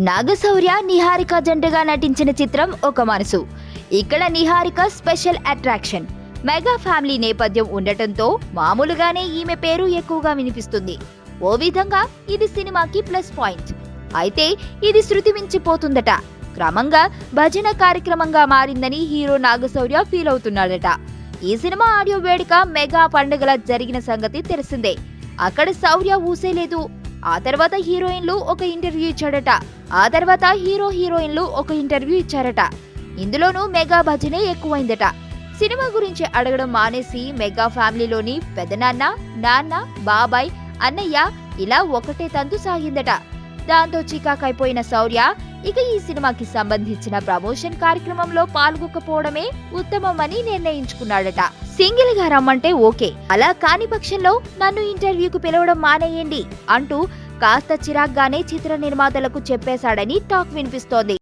నాగశౌర్య నిహారిక జంటగా నటించిన చిత్రం ఒక మనసు. ఇక్కడ Niharika special attraction. Mega family నేపథ్యం ఉండటంతో మామూలుగానే ఈమె పేరు ఎక్కువగా వినిపిస్తుంది. ఓ విధంగా ఇది సినిమాకి ప్లస్ పాయింట్. అయితే ఇది శృతి మించిపోతుందట. క్రమంగా భజన కార్యక్రమంగా మారిందని హీరో నాగశౌర్య ఫీల్ అవుతున్నాడట. ఈ సినిమా ఆడియో వేడుక మెగా పండుగల జరిగిన సంగతి తెలిసిందే. అక్కడ శౌర్య ఊసేలేదు. ఆ తర్వాత హీరోయిన్లు ఒక ఇంటర్వ్యూ ఇచ్చాడట. ఆ తర్వాత హీరోయిన్లు ఒక ఇంటర్వ్యూ ఇచ్చారట. ఇందులోనూ మెగా భజనే ఎక్కువైందట. సినిమా గురించి అడగడం మానేసి మెగా ఫ్యామిలీలోని పెదనాన్న, నాన్న, బాబాయ్, అన్నయ్య ఇలా ఒకటే తంతు సాగిందట. దాంతో చికాకైపోయిన శౌర్య ఇక ఈ సినిమాకి సంబంధించిన ప్రమోషన్ కార్యక్రమంలో పాల్గొకపోవడమే ఉత్తమమని నిర్ణయించుకున్నాడట. సింగిల్ గా రమ్మంటే ఓకే, అలా కాని పక్షంలో నన్ను ఇంటర్వ్యూకు పిలవడం మానేయండి అంటూ కాస్త చిరాగ్గానే చిత్ర నిర్మాతలకు చెప్పేశాడని టాక్ వినిపిస్తోంది.